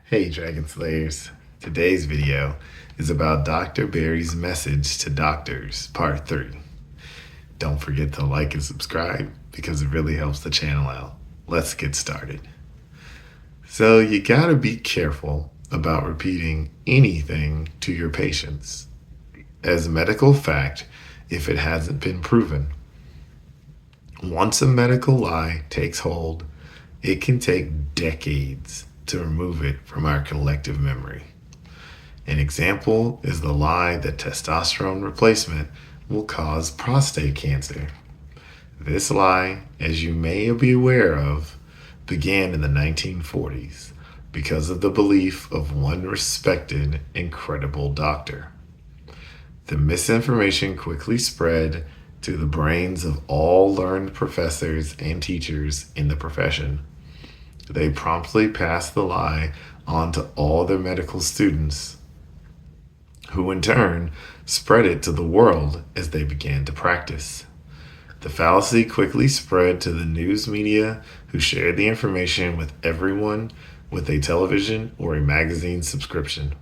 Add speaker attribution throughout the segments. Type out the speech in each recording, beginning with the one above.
Speaker 1: Hey Dragon Slayers, today's video is about Dr. Barry's message to doctors, part 3. Don't forget to like and subscribe because it really helps the channel out. Let's get started. So you gotta be careful about repeating anything to your patients as medical fact if it hasn't been proven. Once a medical lie takes hold, it can take decades to remove it from our collective memory. An example is the lie that testosterone replacement will cause prostate cancer. This lie, as you may be aware of, began in the 1940s because of the belief of one respected and credible doctor. The misinformation quickly spread to the brains of all learned professors and teachers in the profession. They promptly passed the lie on to all their medical students, who in turn spread it to the world as they began to practice. The fallacy quickly spread to the news media, who shared the information with everyone with a television or a magazine subscription.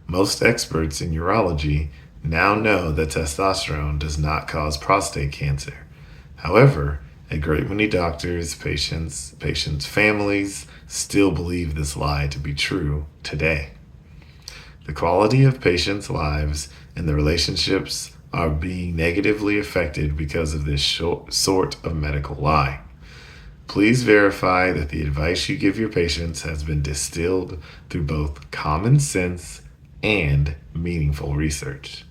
Speaker 1: Most experts in urology now know that testosterone does not cause prostate cancer. However, a great many doctors, patients, families still believe this lie to be true today. The quality of patients' lives and the relationships are being negatively affected because of this sort of medical lie. Please verify that the advice you give your patients has been distilled through both common sense and meaningful research.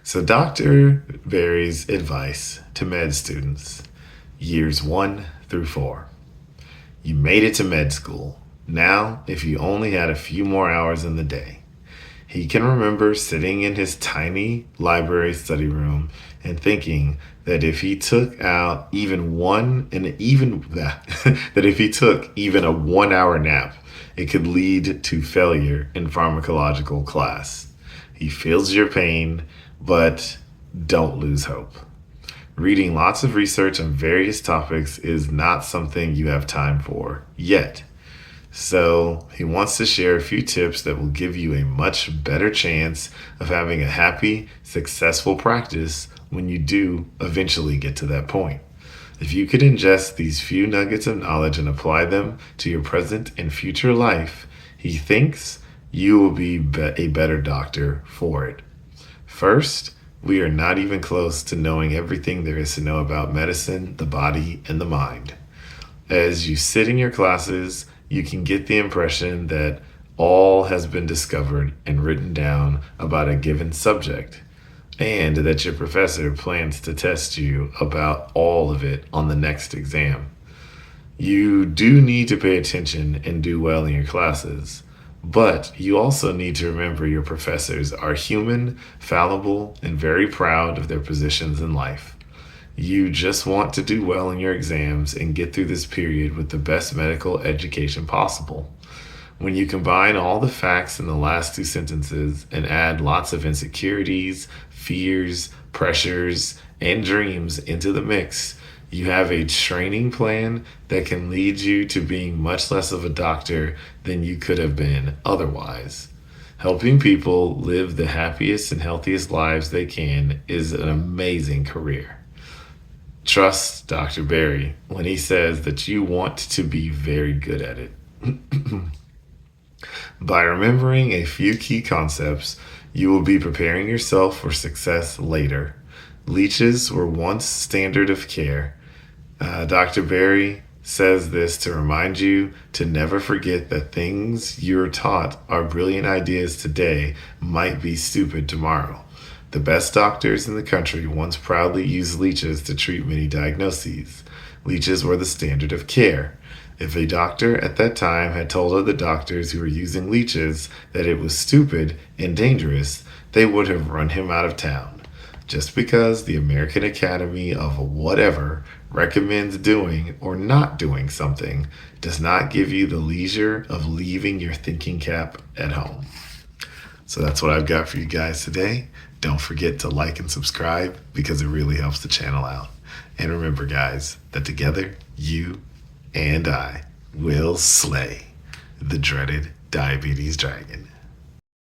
Speaker 1: So Dr. Barry's advice to med students, years 1 through 4. You made it to med school. Now, if you only had a few more hours in the day. He can remember sitting in his tiny library study room and thinking that if he took out even that if he took even a 1-hour nap, it could lead to failure in pharmacological class. He feels your pain, but don't lose hope. Reading lots of research on various topics is not something you have time for yet. So he wants to share a few tips that will give you a much better chance of having a happy, successful practice when you do eventually get to that point. If you could ingest these few nuggets of knowledge and apply them to your present and future life, he thinks you will be a better doctor for it. First, we are not even close to knowing everything there is to know about medicine, the body, and the mind. As you sit in your classes, you can get the impression that all has been discovered and written down about a given subject, and that your professor plans to test you about all of it on the next exam. You do need to pay attention and do well in your classes. But you also need to remember your professors are human, fallible, and very proud of their positions in life. You just want to do well in your exams and get through this period with the best medical education possible. When you combine all the facts in the last 2 sentences and add lots of insecurities, fears, pressures, and dreams into the mix, you have a training plan that can lead you to being much less of a doctor than you could have been otherwise. Helping people live the happiest and healthiest lives they can is an amazing career. Trust Dr. Barry when he says that you want to be very good at it. By remembering a few key concepts, you will be preparing yourself for success later. Leeches were once standard of care. Dr. Barry says this to remind you to never forget that things you're taught are brilliant ideas today might be stupid tomorrow. The best doctors in the country once proudly used leeches to treat many diagnoses. Leeches were the standard of care. If a doctor at that time had told other doctors who were using leeches that it was stupid and dangerous, they would have run him out of town. Just because the American Academy of whatever recommends doing or not doing something does not give you the leisure of leaving your thinking cap at home. So that's what I've got for you guys today. Don't forget to like and subscribe because it really helps the channel out. And remember, guys, that together, you and I will slay. the dreaded diabetes dragon.